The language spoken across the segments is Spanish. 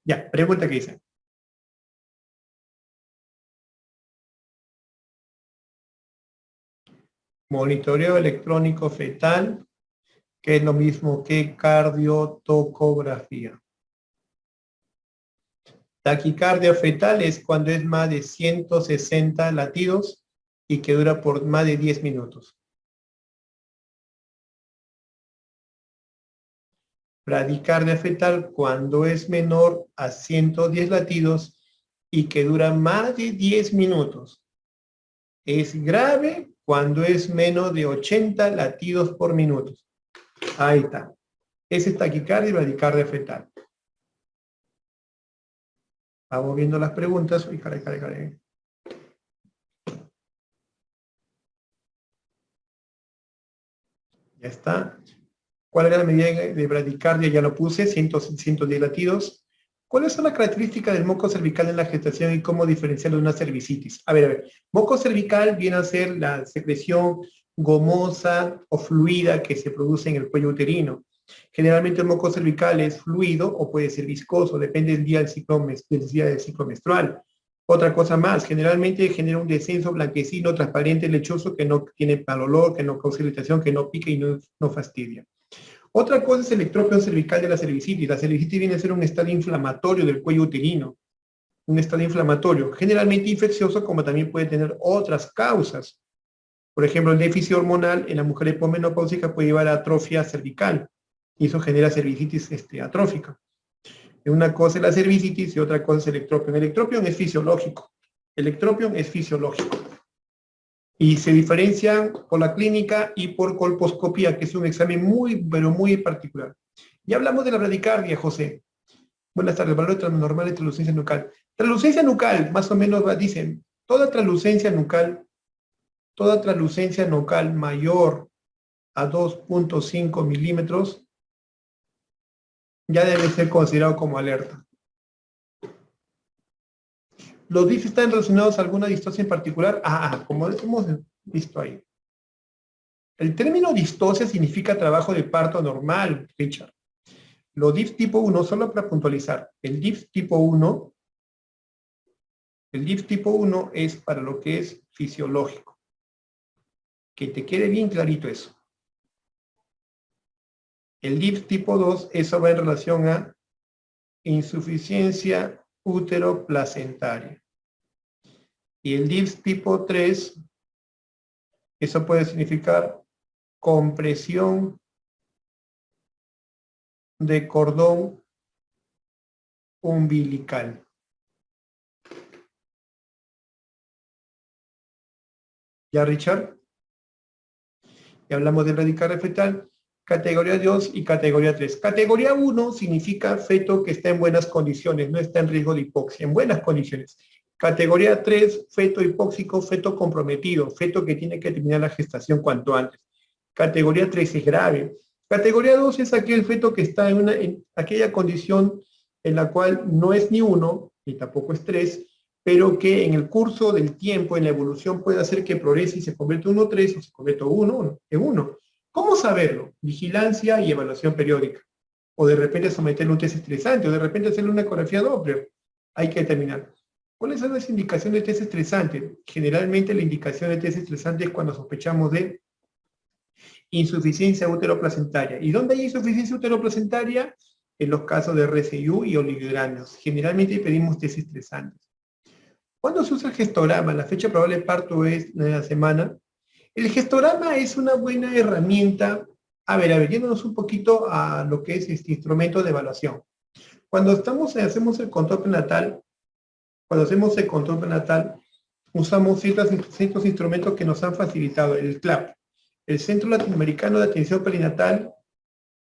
Ya, pregunta que dice. Monitoreo electrónico fetal, que es lo mismo que cardiotocografía. Taquicardia fetal es cuando es más de 160 latidos y que dura por más de 10 minutos. Bradicardia fetal cuando es menor a 110 latidos y que dura más de 10 minutos. Es grave cuando es menos de 80 latidos por minuto. Ahí está. Ese es taquicardia y bradicardia fetal. Vamos viendo las preguntas. Uy, caray. Ya está. ¿Cuál era la medida de bradicardia? Ya lo puse, 110 latidos. ¿Cuáles son las características del moco cervical en la gestación y cómo diferenciarlo de una cervicitis? A ver. Moco cervical viene a ser la secreción gomosa o fluida que se produce en el cuello uterino. Generalmente el moco cervical es fluido o puede ser viscoso, depende del día del ciclo menstrual. Otra cosa más, generalmente genera un descenso blanquecino, transparente, lechoso, que no tiene mal olor, que no causa irritación, que no pica y no fastidia. Otra cosa es el ectropión cervical de la cervicitis. La cervicitis viene a ser un estado inflamatorio del cuello uterino, un estado inflamatorio, generalmente infeccioso, como también puede tener otras causas. Por ejemplo, el déficit hormonal en la mujer hipomenopáusica puede llevar a atrofia cervical, y eso genera cervicitis atrófica. Una cosa es la cervicitis y otra cosa es el ectropión. El ectropión es fisiológico. El ectropión es fisiológico. Y se diferencian por la clínica y por colposcopía, que es un examen pero muy particular. Ya hablamos de la bradicardia, José. Buenas tardes, valor normal de translucencia nucal. Translucencia nucal, más o menos dicen, toda translucencia nucal mayor a 2.5 milímetros ya debe ser considerado como alerta. ¿Los DIF están relacionados a alguna distosia en particular? Como hemos visto ahí. El término distosia significa trabajo de parto normal, Richard. Los DIF tipo 1, solo para puntualizar, el DIF tipo 1 es para lo que es fisiológico. Que te quede bien clarito eso. El DIF tipo 2, eso va en relación a insuficiencia útero-placentaria. Y el DIF tipo 3, eso puede significar compresión de cordón umbilical. ¿Ya, Richard? Ya hablamos de bradicardia fetal, categoría 2 y categoría 3. Categoría 1 significa feto que está en buenas condiciones, no está en riesgo de hipoxia, en buenas condiciones. Categoría 3, feto hipóxico, feto comprometido, feto que tiene que terminar la gestación cuanto antes. Categoría 3 es grave. Categoría 2 es aquel feto que está en aquella condición en la cual no es ni 1, ni tampoco es 3, pero que en el curso del tiempo, en la evolución, puede hacer que progrese y se convierta en 1,3 o se convierta en 1. ¿Cómo saberlo? Vigilancia y evaluación periódica. O de repente someterle un test estresante, o de repente hacerle una ecografía Doppler. Hay que determinar. ¿Cuáles son las indicaciones de test estresante? Generalmente la indicación de test estresante es cuando sospechamos de insuficiencia uteroplacentaria. ¿Y dónde hay insuficiencia uteroplacentaria? En los casos de RCIU y oligohidramias. Generalmente pedimos test estresantes. ¿Cuándo se usa el gestograma? La fecha probable de parto es de la semana. El gestograma es una buena herramienta. A ver, yéndonos un poquito a lo que es este instrumento de evaluación. Cuando hacemos el control prenatal, usamos ciertos instrumentos que nos han facilitado. El CLAP, el Centro Latinoamericano de Atención Perinatal,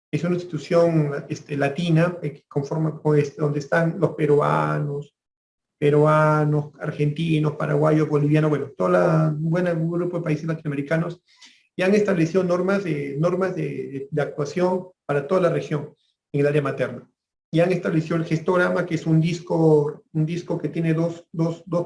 es una institución latina que conforma donde están los peruanos, argentinos, paraguayos, bolivianos, bueno, un grupo de países latinoamericanos, y han establecido normas de actuación para toda la región en el área materna. Y han establecido el gestograma, que es un disco que tiene dos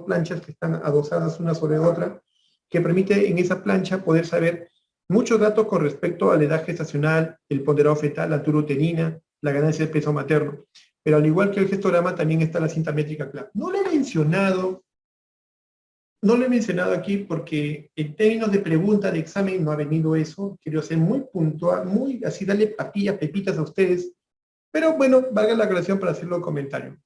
planchas que están adosadas una sobre otra, que permite en esa plancha poder saber muchos datos con respecto a la edad gestacional, el ponderado fetal, la altura uterina, la ganancia de peso materno. Pero al igual que el gestograma, también está la cinta métrica clave. No lo he mencionado aquí porque en términos de pregunta de examen no ha venido eso. Quiero ser muy puntual, muy así, darle papillas, pepitas a ustedes. Pero bueno, valga la aclaración para hacerlo comentario.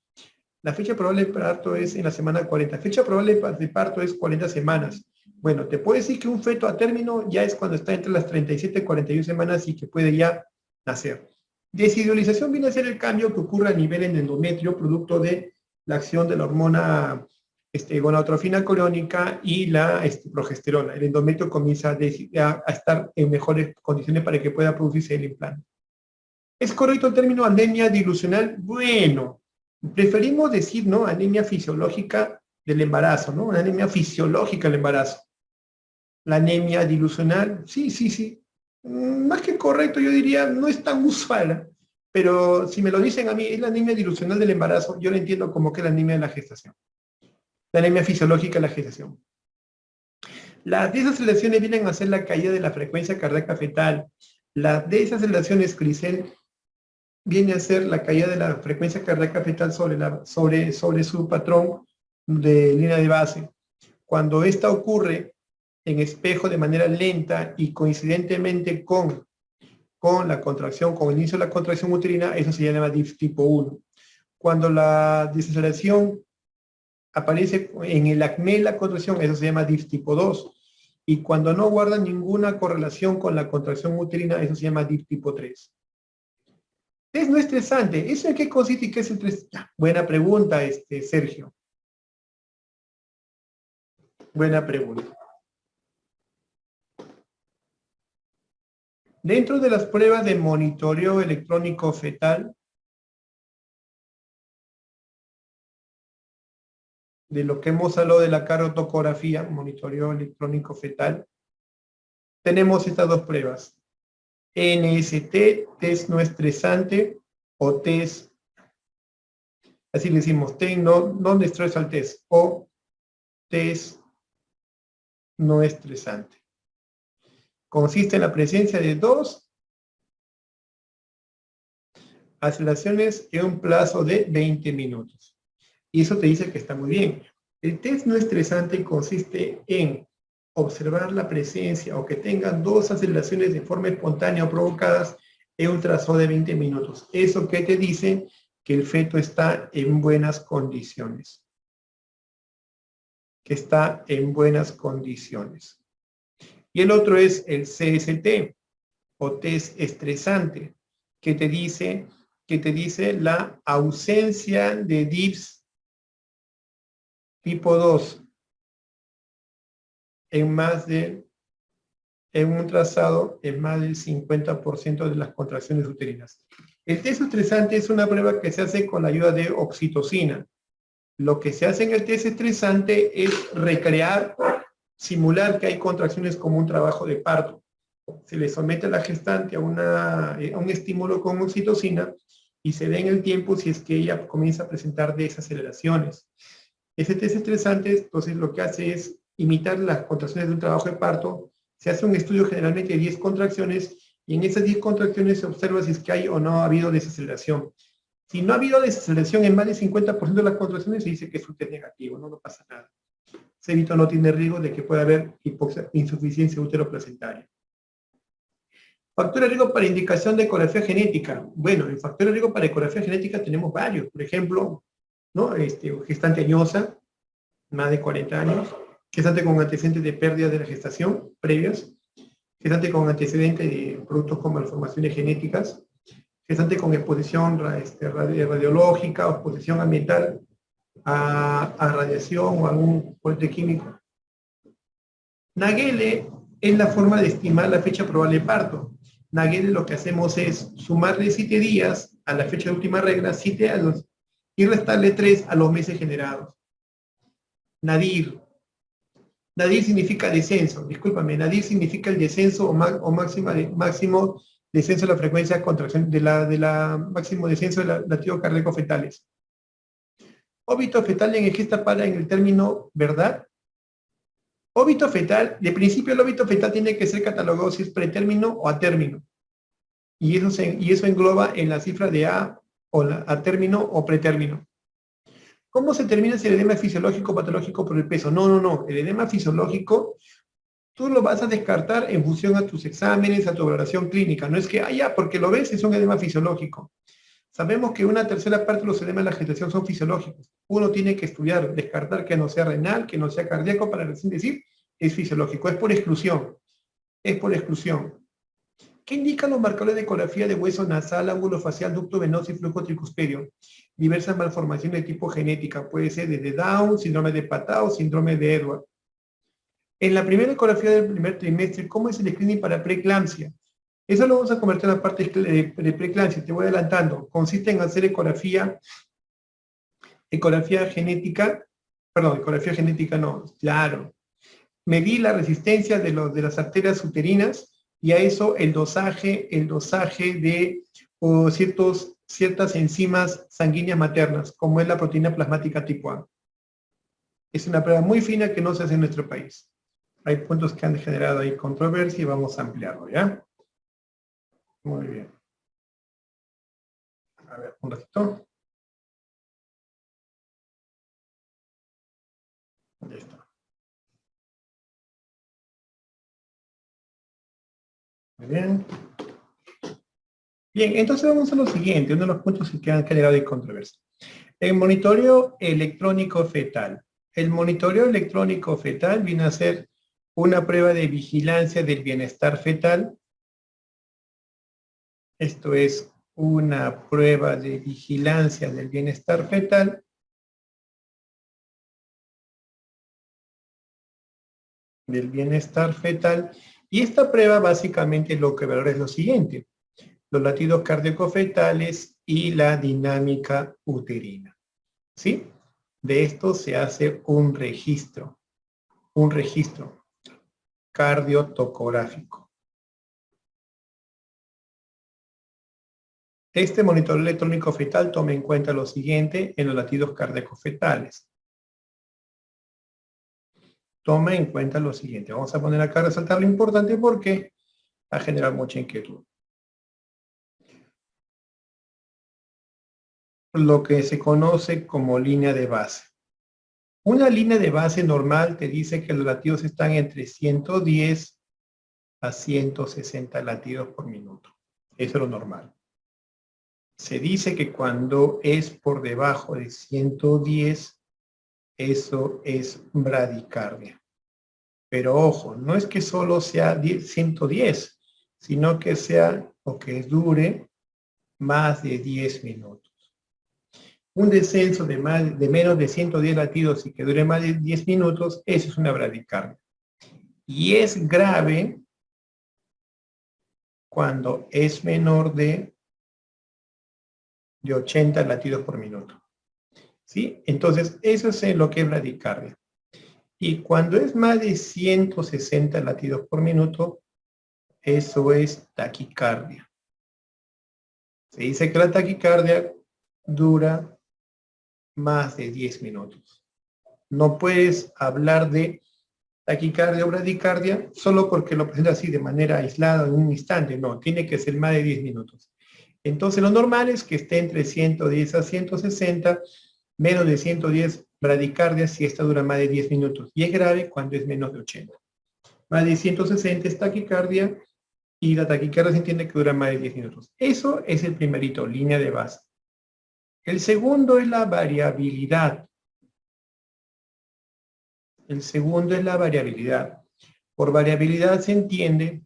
La fecha probable de parto es en la semana 40. Fecha probable de parto es 40 semanas. Bueno, te puedo decir que un feto a término ya es cuando está entre las 37 y 41 semanas y que puede ya nacer. Desidealización viene a ser el cambio que ocurre a nivel en endometrio, producto de la acción de la hormona gonadotrofina coriónica y la progesterona. El endometrio comienza a estar en mejores condiciones para que pueda producirse el implante. ¿Es correcto el término anemia dilucional? Bueno, preferimos decir, ¿no? Anemia fisiológica del embarazo, ¿no? Una anemia fisiológica del embarazo. La anemia dilucional, sí. Más que correcto, yo diría, no es tan usual, pero si me lo dicen a mí, es la anemia dilucional del embarazo, yo lo entiendo como que es la anemia de la gestación. La anemia fisiológica de la gestación. Las desaceleraciones vienen a ser la caída de la frecuencia cardíaca fetal. Las desaceleraciones, Crisel, viene a ser la caída de la frecuencia cardíaca fetal sobre su patrón de línea de base. Cuando esta ocurre en espejo de manera lenta y coincidentemente con la contracción, con el inicio de la contracción uterina, eso se llama DIF tipo 1. Cuando la desaceleración aparece en el acné de la contracción, eso se llama DIF tipo 2. Y cuando no guarda ninguna correlación con la contracción uterina, eso se llama DIF tipo 3. Es no estresante. ¿Eso en qué consiste y qué es estresante? Buena pregunta, Sergio. Buena pregunta. Dentro de las pruebas de monitoreo electrónico fetal, de lo que hemos hablado de la carotocografía, monitoreo electrónico fetal, tenemos estas dos pruebas. NST, test no estresante, o test, así le decimos, test no stressful test, o test no estresante. Consiste en la presencia de dos aceleraciones en un plazo de 20 minutos. Y eso te dice que está muy bien. El test no estresante consiste en observar la presencia o que tengan dos aceleraciones de forma espontánea o provocadas en un trazo de 20 minutos. Eso que te dice que el feto está en buenas condiciones. Que está en buenas condiciones. Y el otro es el CST, o test estresante, que te dice la ausencia de DIFs tipo 2 en un trazado en más del 50% de las contracciones uterinas. El test estresante es una prueba que se hace con la ayuda de oxitocina. Lo que se hace en el test estresante es simular que hay contracciones como un trabajo de parto. Se le somete a la gestante a un estímulo con oxitocina y se ve en el tiempo si es que ella comienza a presentar desaceleraciones. Ese test estresante, entonces, lo que hace es imitar las contracciones de un trabajo de parto. Se hace un estudio generalmente de 10 contracciones y en esas 10 contracciones se observa si es que hay o no ha habido desaceleración. Si no ha habido desaceleración en más del 50% de las contracciones, se dice que es un test negativo, no pasa nada. Ese feto no tiene riesgo de que pueda haber insuficiencia uteroplacentaria. Factores de riesgo para indicación de ecografía genética. Bueno, en factores de riesgo para ecografía genética tenemos varios. Por ejemplo, ¿no? Gestante añosa, más de 40 años. Gestante con antecedentes de pérdida de la gestación previas. Gestante con antecedentes de productos como malformaciones genéticas. Gestante con exposición radiológica o exposición ambiental a radiación o a algún fuerte químico. Naegeli es la forma de estimar la fecha probable de parto. Naegeli lo que hacemos es sumarle 7 días a la fecha de última regla, 7 años, y restarle 3 a los meses generados. Nadir. Nadir significa descenso, discúlpame, nadir significa el descenso o máximo descenso de la frecuencia de contracción, máximo descenso de latidos cardíacos fetales. Óbito fetal en gesta para en el término verdad. Óbito fetal, de principio el óbito fetal tiene que ser catalogado si es pretérmino o a término. Y eso engloba en la cifra de A a término o pretérmino. ¿Cómo se determina si el edema es fisiológico o patológico por el peso? No. El edema fisiológico tú lo vas a descartar en función a tus exámenes, a tu valoración clínica. No es que, porque lo ves, es un edema fisiológico. Sabemos que una tercera parte de los edemas de la gestación son fisiológicos. Uno tiene que estudiar, descartar que no sea renal, que no sea cardíaco, para recién decir, es fisiológico. Es por exclusión. Es por exclusión. ¿Qué indican los marcadores de ecografía de hueso nasal, ángulo facial, ducto venoso y flujo tricuspedio? Diversas malformaciones de tipo genética. Puede ser desde Down, síndrome de Patau, síndrome de Edwards. En la primera ecografía del primer trimestre, ¿cómo es el screening para preeclampsia? Eso lo vamos a convertir en la parte de preeclampsia, te voy adelantando. Consiste en hacer ecografía genética, claro. Medir la resistencia de las arterias uterinas y a eso el dosaje de ciertas enzimas sanguíneas maternas, como es la proteína plasmática tipo A. Es una prueba muy fina que no se hace en nuestro país. Hay puntos que han generado ahí controversia y vamos a ampliarlo, ¿ya? Muy bien. A ver, un ratito. Ya está. Muy bien. Bien, entonces vamos a lo siguiente, uno de los puntos que han generado ahí controversia. El monitoreo electrónico fetal. El monitoreo electrónico fetal viene a ser una prueba de vigilancia del bienestar fetal. Esto es una prueba de vigilancia del bienestar fetal. Y esta prueba básicamente lo que valora es lo siguiente: los latidos cardíaco-fetales y la dinámica uterina. ¿Sí? De esto se hace un registro cardiotocográfico. Este monitor electrónico fetal toma en cuenta lo siguiente en los latidos cardíaco-fetales. Toma en cuenta lo siguiente. Vamos a poner acá a resaltar lo importante porque va a generar mucha inquietud. Lo que se conoce como línea de base. Una línea de base normal te dice que los latidos están entre 110 a 160 latidos por minuto. Eso es lo normal. Se dice que cuando es por debajo de 110, eso es bradicardia. Pero ojo, no es que solo sea 110, sino que sea o que dure más de 10 minutos. Un descenso de menos de 110 latidos y que dure más de 10 minutos, eso es una bradicardia. Y es grave cuando es menor de 80 latidos por minuto. ¿Sí? Entonces, eso es lo que es bradicardia. Y cuando es más de 160 latidos por minuto, eso es taquicardia. Se dice que la taquicardia dura más de 10 minutos. No puedes hablar de taquicardia o bradicardia solo porque lo presenta así de manera aislada en un instante. No, tiene que ser más de 10 minutos. Entonces lo normal es que esté entre 110 a 160, menos de 110 bradicardia si esta dura más de 10 minutos. Y es grave cuando es menos de 80. Más de 160 es taquicardia y la taquicardia se entiende que dura más de 10 minutos. Eso es el primerito, línea de base. El segundo es la variabilidad. Por variabilidad se entiende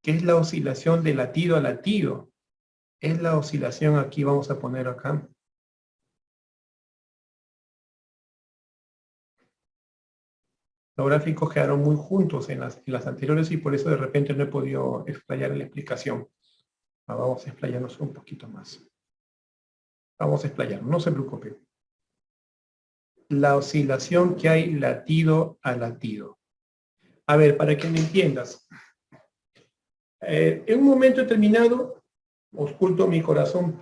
que es la oscilación de latido a latido. Es la oscilación, aquí vamos a poner acá. Los gráficos quedaron muy juntos en las anteriores y por eso de repente no he podido explayar en la explicación. Vamos a explayarnos un poquito más. Vamos a explayarnos, no se preocupe. La oscilación que hay latido a latido. A ver, para que me entiendas. En un momento determinado, oculto mi corazón,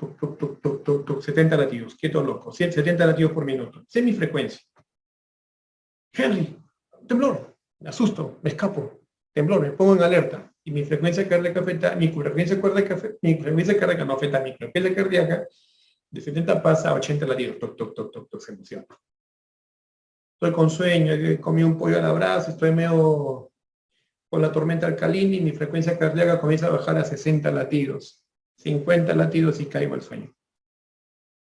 70 latidos, quieto loco, 70 latidos por minuto. Esa es mi frecuencia. Henry, temblor, me asusto, me escapo, temblor, me pongo en alerta. y mi frecuencia cardíaca afecta, mi frecuencia cardíaca no afecta, mi frecuencia cardíaca de 70 pasa a 80 latidos, toc, toc, toc, toc, toc, se emociona. Estoy con sueño, comí un pollo a la brasa, estoy medio con la tormenta alcalina y mi frecuencia cardíaca comienza a bajar a 60 latidos, 50 latidos y caigo al sueño.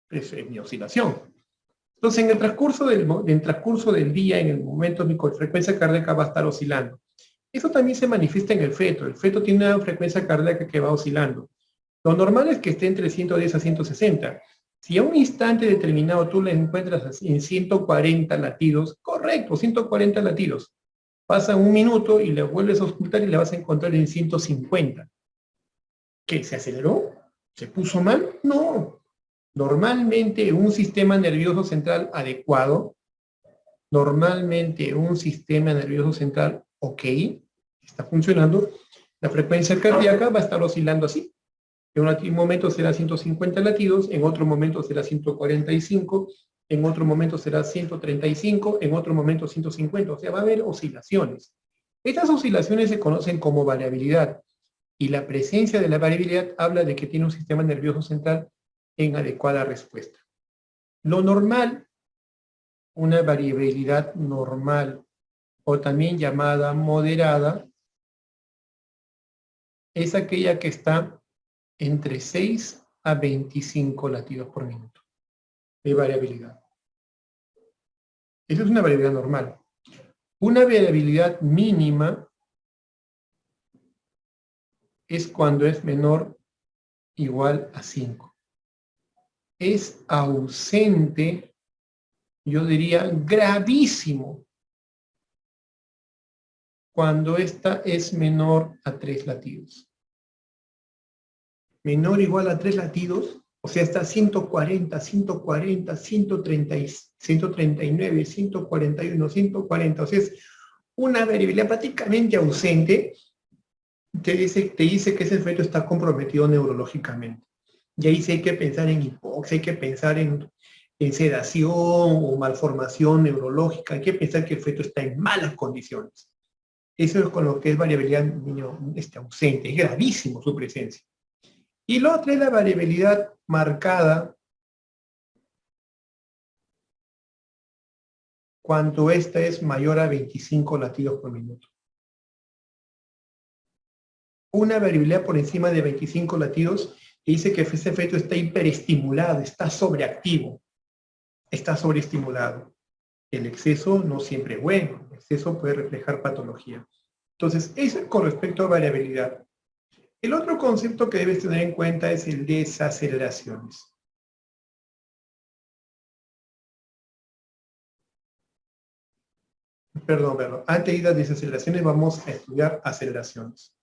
Esa es mi oscilación. Entonces, en el transcurso del día, en el momento, mi frecuencia cardíaca va a estar oscilando. Eso también se manifiesta en el feto. El feto tiene una frecuencia cardíaca que va oscilando. Lo normal es que esté entre 110 a 160. Si a un instante determinado tú le encuentras en 140 latidos, correcto, 140 latidos. Pasa un minuto y le vuelves a ocultar y le vas a encontrar en 150. ¿Qué? ¿Se aceleró? ¿Se puso mal? No. Normalmente un sistema nervioso central adecuado, ok, está funcionando, la frecuencia cardíaca va a estar oscilando así. En un momento será 150 latidos, en otro momento será 145, en otro momento será 135, en otro momento 150. O sea, va a haber oscilaciones. Estas oscilaciones se conocen como variabilidad. Y la presencia de la variabilidad habla de que tiene un sistema nervioso central en adecuada respuesta. Lo normal, una variabilidad normal, o también llamada moderada, es aquella que está entre 6 a 25 latidos por minuto de variabilidad. Esa es una variabilidad normal. Una variabilidad mínima es cuando es menor o igual a 5. Es ausente, yo diría gravísimo, cuando esta es menor a 3 latidos. Menor o igual a 3 latidos, o sea, está 140, 140, 130, 139, 141, 140, o sea, es una variabilidad prácticamente ausente, te dice que ese feto está comprometido neurológicamente. Y ahí sí hay que pensar en hipoxia, hay que pensar en sedación o malformación neurológica, hay que pensar que el feto está en malas condiciones. Eso es con lo que es variabilidad ausente, es gravísimo su presencia. Y lo otro es la variabilidad marcada cuando esta es mayor a 25 latidos por minuto. Una variabilidad por encima de 25 latidos dice que ese feto está hiperestimulado, está sobreactivo, está sobreestimulado. El exceso no siempre es bueno, el exceso puede reflejar patología. Entonces, eso es con respecto a variabilidad. El otro concepto que debes tener en cuenta es el de desaceleraciones. Perdón. Antes de ir a desaceleraciones, vamos a estudiar aceleraciones.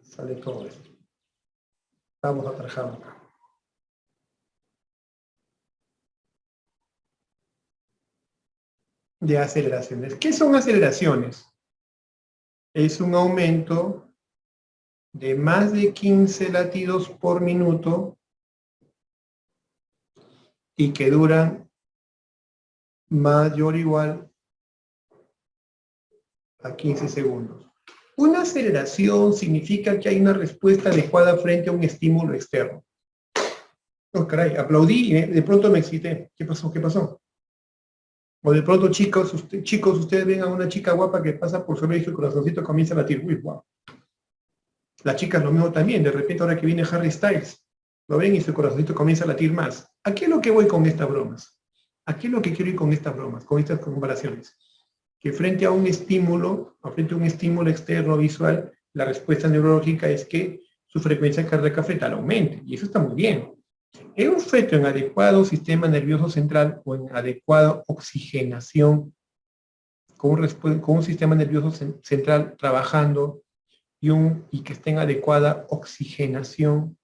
Sale todo esto. Vamos a trabajar acá. De aceleraciones. ¿Qué son aceleraciones? Es un aumento de más de 15 latidos por minuto y que duran mayor o igual a 15 segundos. Una aceleración significa que hay una respuesta adecuada frente a un estímulo externo. Oh, caray, aplaudí y de pronto me excité. ¿Qué pasó? ¿Qué pasó? O de pronto, chicos, ustedes ven a una chica guapa que pasa por su oreja y el corazoncito comienza a latir. Uy, guau. Las chicas lo mismo también. De repente, ahora que viene Harry Styles, lo ven y su corazoncito comienza a latir más. ¿A qué es lo que voy con estas bromas? ¿A qué es lo que quiero ir con estas bromas, con estas comparaciones? Que frente a un estímulo, o frente a un estímulo externo visual, la respuesta neurológica es que su frecuencia cardíaca fetal aumente. Y eso está muy bien. En un feto en adecuado sistema nervioso central o en adecuada oxigenación, con un sistema nervioso central trabajando y que esté en adecuada oxigenación,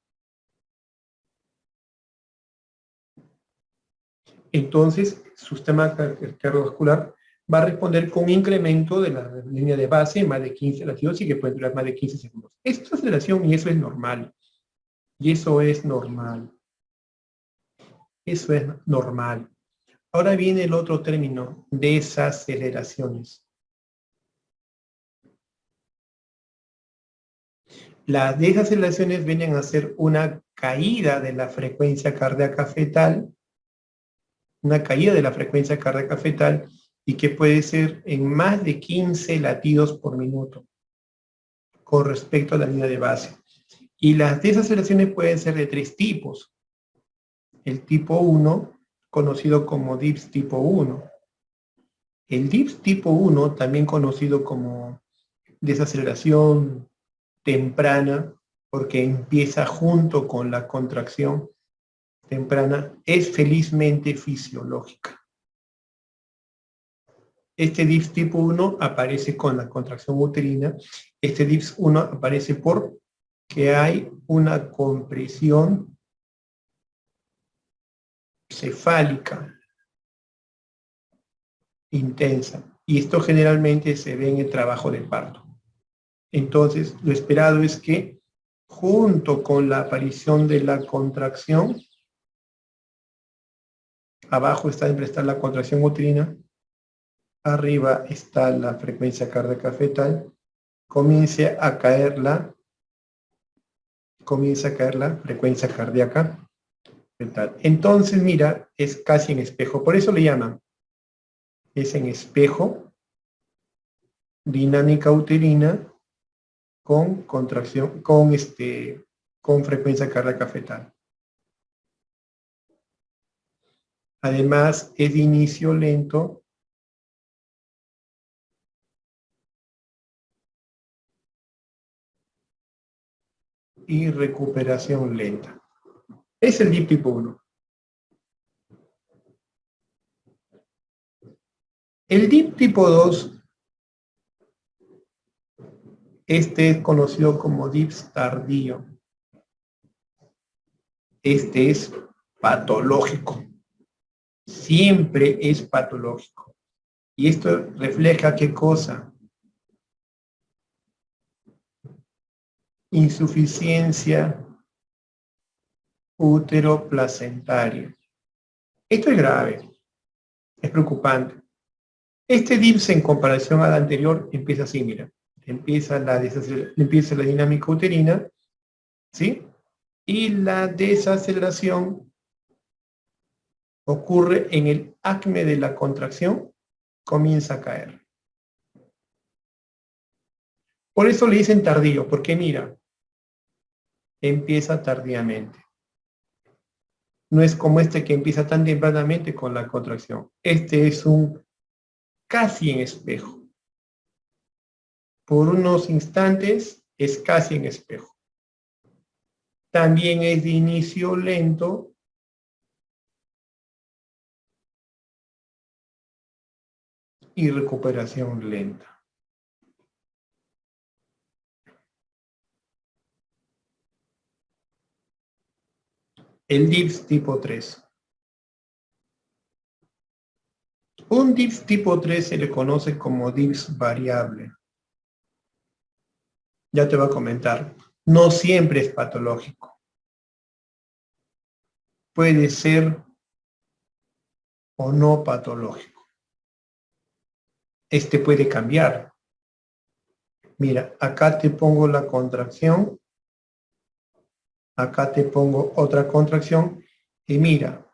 entonces su sistema cardiovascular va a responder con un incremento de la línea de base, más de 15 latidos y que puede durar más de 15 segundos. Esto es aceleración y eso es normal. Y eso es normal. Eso es normal. Ahora viene el otro término, desaceleraciones. Las desaceleraciones vienen a ser una caída de la frecuencia cardíaca fetal, y que puede ser en más de 15 latidos por minuto con respecto a la línea de base. Y las desaceleraciones pueden ser de tres tipos. El tipo 1, conocido como DIPS tipo 1. El DIPS tipo 1, también conocido como desaceleración temprana, porque empieza junto con la contracción temprana, es felizmente fisiológica. Este DIPS tipo 1 aparece con la contracción uterina. Este DIPS 1 aparece porque hay una compresión cefálica intensa. Y esto generalmente se ve en el trabajo de parto. Entonces, lo esperado es que junto con la aparición de la contracción, abajo está la contracción uterina, arriba está la frecuencia cardíaca fetal, comienza a caer la frecuencia cardíaca fetal. Entonces, mira, es casi en espejo. Por eso le llaman, es en espejo, dinámica uterina, con contracción, con frecuencia cardíaca fetal. Además, es de inicio lento y recuperación lenta. Es el DIP tipo 1. El DIP tipo 2, este es conocido como DIPS tardío. Este es patológico. Siempre es patológico. Y esto refleja ¿qué cosa? Insuficiencia útero-placentaria. Esto es grave, es preocupante. Este DIPS en comparación al anterior empieza así, mira. Empieza la dinámica uterina, ¿sí? Y la desaceleración ocurre en el acme de la contracción, comienza a caer. Por eso le dicen tardío, porque mira, empieza tardíamente. No es como este que empieza tan tempranamente con la contracción. Este es un casi en espejo. Por unos instantes es casi en espejo. También es de inicio lento y recuperación lenta. El DIPS tipo 3. Un DIPS tipo 3 se le conoce como DIPS variable. Ya te voy a comentar. No siempre es patológico. Puede ser o no patológico. Este puede cambiar. Mira, acá te pongo la contracción. Acá te pongo otra contracción. Y mira,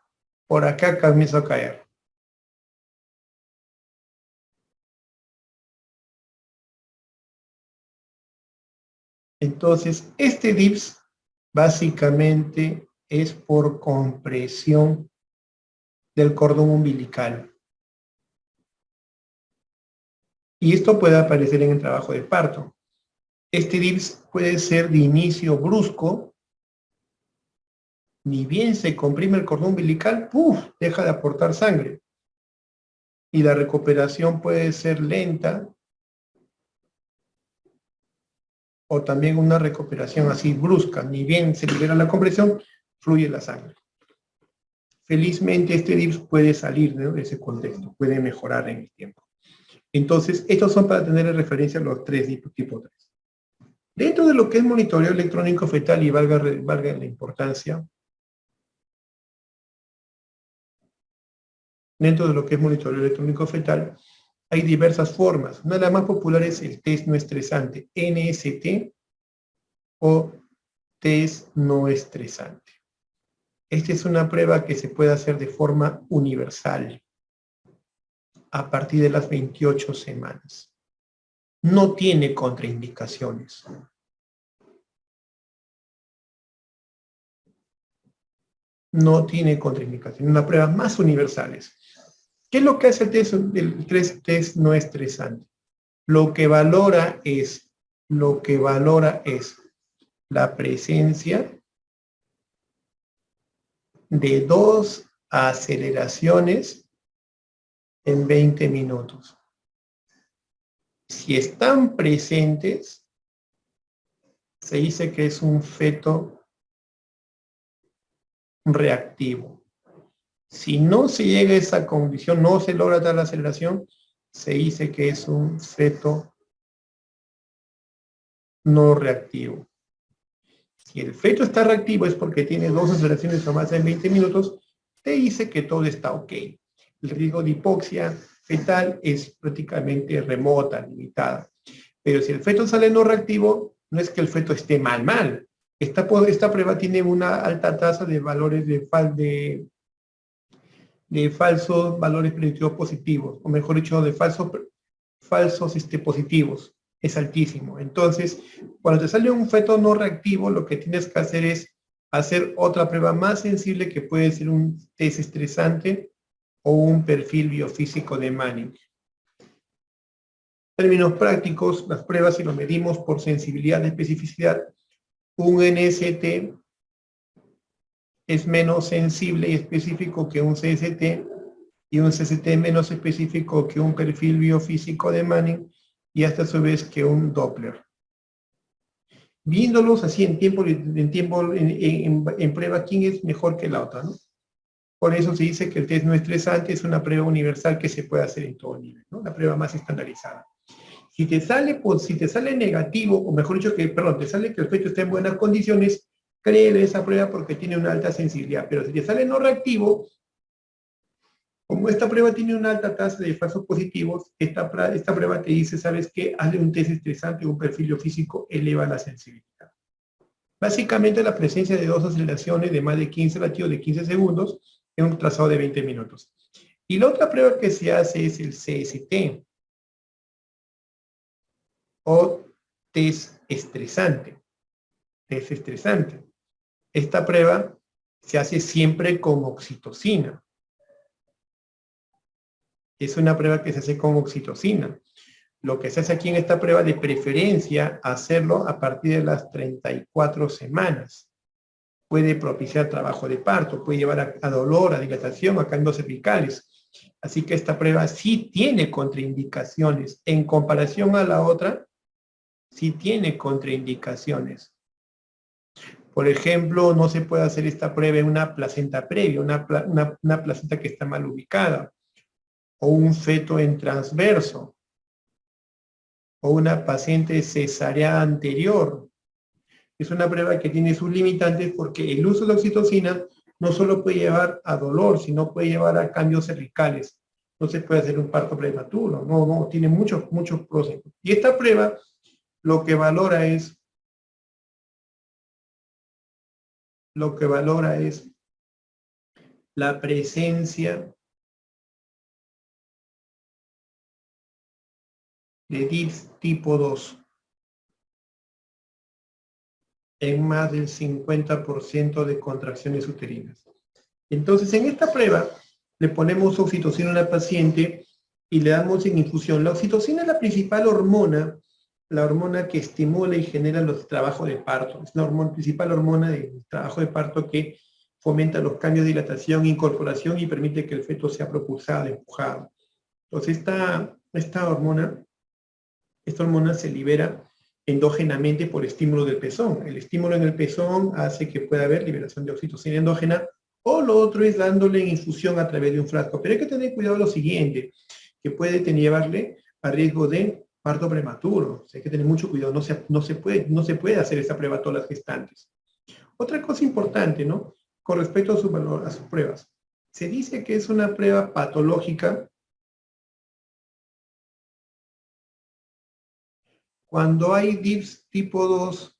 por acá comienza a caer. Entonces, este DIPS básicamente es por compresión del cordón umbilical. Y esto puede aparecer en el trabajo de parto. Este DIPS puede ser de inicio brusco, ni bien se comprime el cordón umbilical, ¡puf!, deja de aportar sangre. Y la recuperación puede ser lenta, o también una recuperación así brusca, ni bien se libera la compresión, fluye la sangre. Felizmente este DIPS puede salir de ese contexto, puede mejorar en el tiempo. Entonces, estos son para tener en referencia los tres DIPS tipo 3. Dentro de lo que es monitoreo electrónico fetal, y valga la importancia, dentro de lo que es monitoreo electrónico fetal, hay diversas formas. Una de las más populares es el test no estresante, NST o test no estresante. Esta es una prueba que se puede hacer de forma universal a partir de las 28 semanas. No tiene contraindicaciones. No tiene contraindicaciones. Una prueba más universales. ¿Qué es lo que hace el test no estresante? Lo que valora es la presencia de 2 aceleraciones en 20 minutos. Si están presentes, se dice que es un feto reactivo. Si no se llega a esa condición, no se logra tal aceleración, se dice que es un feto no reactivo. Si el feto está reactivo es porque tiene 2 aceleraciones o más en 20 minutos, te dice que todo está ok. El riesgo de hipoxia fetal es prácticamente remota, limitada. Pero si el feto sale no reactivo, no es que el feto esté mal. Esta prueba tiene una alta tasa de valores de falsos valores predictivos positivos, o mejor dicho, de falsos positivos. Es altísimo. Entonces, cuando te sale un feto no reactivo, lo que tienes que hacer es hacer otra prueba más sensible, que puede ser un test estresante o un perfil biofísico de Manning. En términos prácticos, las pruebas, si lo medimos por sensibilidad de especificidad, un NST es menos sensible y específico que un CST, y un CST menos específico que un perfil biofísico de Manning, y hasta a su vez que un Doppler. Viéndolos así en prueba, ¿quién es mejor que la otra, no? Por eso se dice que el test no estresante es una prueba universal que se puede hacer en todo nivel, ¿no? La prueba más estandarizada. Si te sale negativo, o mejor dicho, te sale que el feto está en buenas condiciones, créele esa prueba porque tiene una alta sensibilidad. Pero si te sale no reactivo, como esta prueba tiene una alta tasa de falsos positivos, esta prueba te dice, ¿sabes qué? Hazle un test estresante o un perfil biofísico, eleva la sensibilidad. Básicamente la presencia de 2 aceleraciones de más de 15 latidos de 15 segundos en un trazado de 20 minutos. Y la otra prueba que se hace es el CST o test estresante. Test estresante. Esta prueba se hace siempre con oxitocina. Es una prueba que se hace con oxitocina. Lo que se hace aquí en esta prueba, de preferencia, hacerlo a partir de las 34 semanas. Puede propiciar trabajo de parto, puede llevar a dolor, a dilatación, a cambios cervicales. Así que esta prueba sí tiene contraindicaciones. En comparación a la otra, sí tiene contraindicaciones. Por ejemplo, no se puede hacer esta prueba en una placenta previa, una placenta que está mal ubicada, o un feto en transverso, o una paciente cesárea anterior. Es una prueba que tiene sus limitantes porque el uso de la oxitocina no solo puede llevar a dolor, sino puede llevar a cambios cervicales. No se puede hacer un parto prematuro, no, tiene muchos pros. Y esta prueba lo que valora es la presencia de DIPS tipo 2 en más del 50% de contracciones uterinas. Entonces, en esta prueba le ponemos oxitocina a una paciente y le damos en infusión. La oxitocina es la principal hormona, la hormona que estimula y genera los trabajos de parto. Es la principal hormona de trabajo de parto que fomenta los cambios de dilatación, incorporación y permite que el feto sea propulsado, empujado. Entonces, esta hormona se libera endógenamente por estímulo del pezón. El estímulo en el pezón hace que pueda haber liberación de oxitocina endógena, o lo otro es dándole infusión a través de un frasco. Pero hay que tener cuidado lo siguiente, que puede llevarle a riesgo de parto prematuro. O sea, hay que tener mucho cuidado, no se puede hacer esa prueba a todas las gestantes. Otra cosa importante, ¿no? Con respecto a a sus pruebas. Se dice que es una prueba patológica cuando hay DIPS tipo 2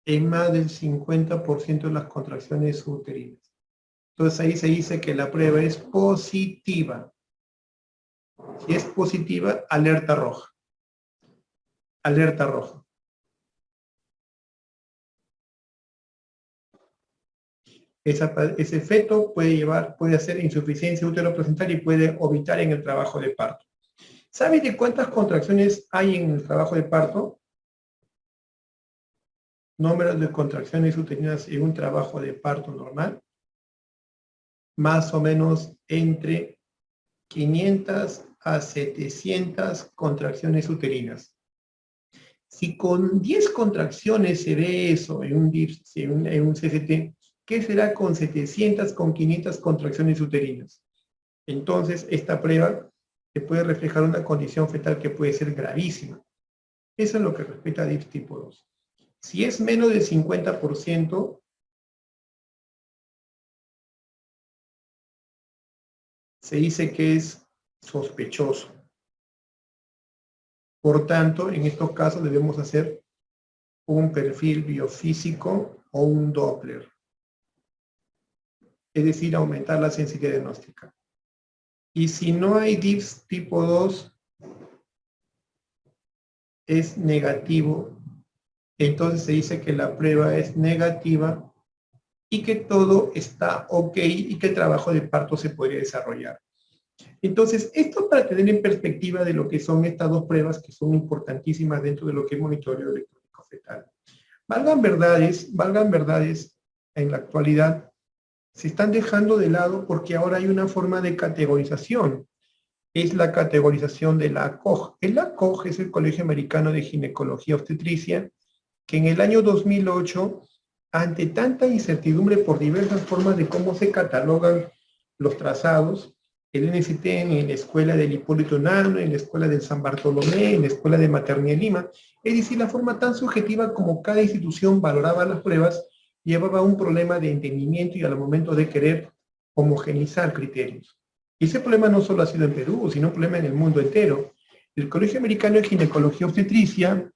en más del 50% de las contracciones uterinas. Entonces ahí se dice que la prueba es positiva. Si es positiva, alerta roja. Alerta roja. Ese feto puede hacer insuficiencia útero-placental y puede ovitar en el trabajo de parto. ¿Sabes de cuántas contracciones hay en el trabajo de parto? Número de contracciones uterinas en un trabajo de parto normal. Más o menos entre 500 a 700 contracciones uterinas. Si con 10 contracciones se ve eso en un DIPS, en un CCT, ¿qué será con 700, con 500 contracciones uterinas? Entonces, esta prueba te puede reflejar una condición fetal que puede ser gravísima. Eso es lo que respecta a DIPS tipo 2. Si es menos del 50%, se dice que es sospechoso. Por tanto, en estos casos debemos hacer un perfil biofísico o un Doppler. Es decir, aumentar la sensibilidad diagnóstica. Y si no hay DIPS tipo 2, es negativo. Entonces se dice que la prueba es negativa y que todo está ok y que el trabajo de parto se podría desarrollar. Entonces, esto para tener en perspectiva de lo que son estas dos pruebas que son importantísimas dentro de lo que es monitoreo electrónico fetal. Valgan verdades, en la actualidad se están dejando de lado porque ahora hay una forma de categorización. Es la categorización de la ACOG. El ACOG es el Colegio Americano de Ginecología Obstetricia, que en el año 2008, ante tanta incertidumbre por diversas formas de cómo se catalogan los trazados, el NST en la escuela del Hipólito Unanue, en la escuela del San Bartolomé, en la escuela de Maternidad Lima, es decir, la forma tan subjetiva como cada institución valoraba las pruebas, llevaba a un problema de entendimiento y al momento de querer homogenizar criterios. Y ese problema no solo ha sido en Perú, sino un problema en el mundo entero. El Colegio Americano de Ginecología Obstetricia,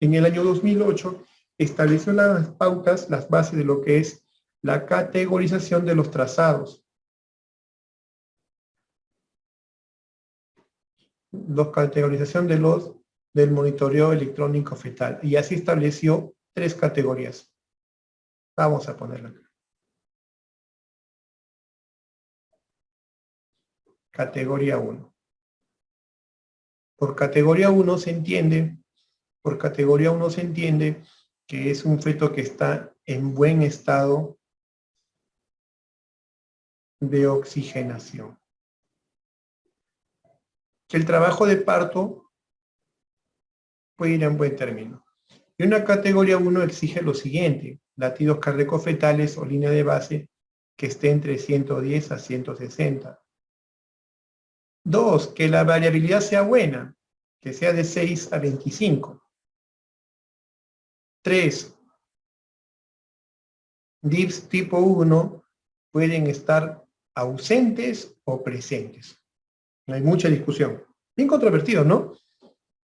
en el año 2008, estableció las pautas, las bases de lo que es la categorización de los trazados. La categorización del monitoreo electrónico fetal. Y así estableció 3 categorías. Vamos a ponerla acá. Categoría 1. Por categoría 1 se entiende que es un feto que está en buen estado de oxigenación. Que el trabajo de parto puede ir en buen término. Y una categoría 1 exige lo siguiente: latidos cardíacos fetales o línea de base que esté entre 110 a 160. 2, que la variabilidad sea buena, que sea de 6 a 25. 3, DIPS tipo 1 pueden estar ausentes o presentes. No hay mucha discusión. Bien controvertido, ¿no?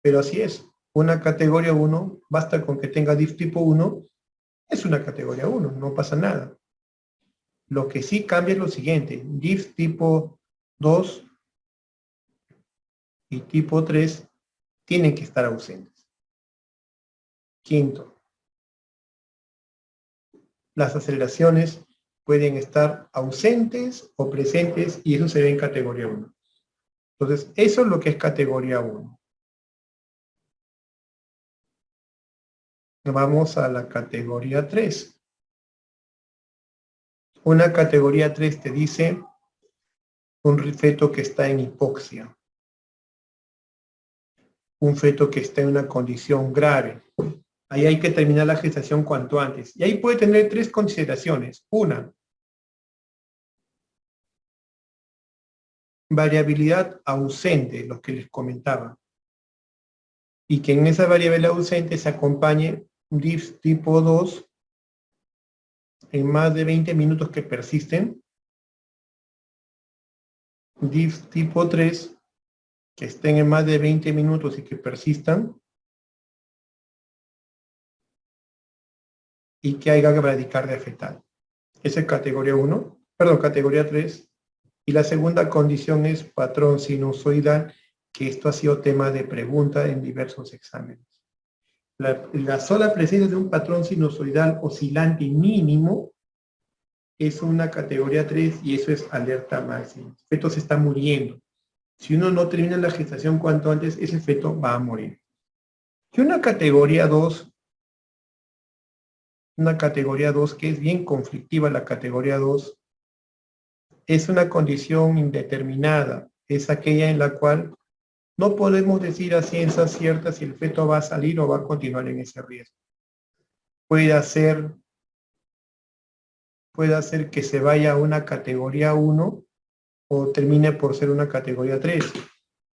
Pero así es. Una categoría 1, basta con que tenga DIPS tipo 1, es una categoría 1, no pasa nada. Lo que sí cambia es lo siguiente: DIPS tipo 2 y tipo 3 tienen que estar ausentes. Quinto, las aceleraciones pueden estar ausentes o presentes y eso se ve en categoría 1. Entonces, eso es lo que es categoría 1. Vamos a la categoría 3. Una categoría 3 te dice un feto que está en hipoxia, un feto que está en una condición grave. Ahí hay que terminar la gestación cuanto antes. Y ahí puede tener 3 consideraciones. Una, variabilidad ausente, los que les comentaba. Y que en esa variabilidad ausente se acompañe diffs tipo 2 en más de 20 minutos que persisten, diffs tipo 3 que estén en más de 20 minutos y que persistan, y que haya bradicardia fetal. Esa es categoría 1, perdón, categoría 3. Y la segunda condición es patrón sinusoidal, que esto ha sido tema de pregunta en diversos exámenes. La sola presencia de un patrón sinusoidal oscilante mínimo es una categoría 3 y eso es alerta máxima. El feto se está muriendo. Si uno no termina la gestación cuanto antes, ese feto va a morir. Y una categoría 2 que es bien conflictiva, la categoría 2, es una condición indeterminada. Es aquella en la cual no podemos decir a ciencia cierta si el feto va a salir o va a continuar en ese riesgo. Puede hacer que se vaya a una categoría 1 o termine por ser una categoría 3.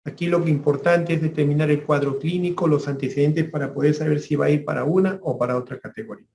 Aquí lo que importante es determinar el cuadro clínico, los antecedentes para poder saber si va a ir para una o para otra categoría.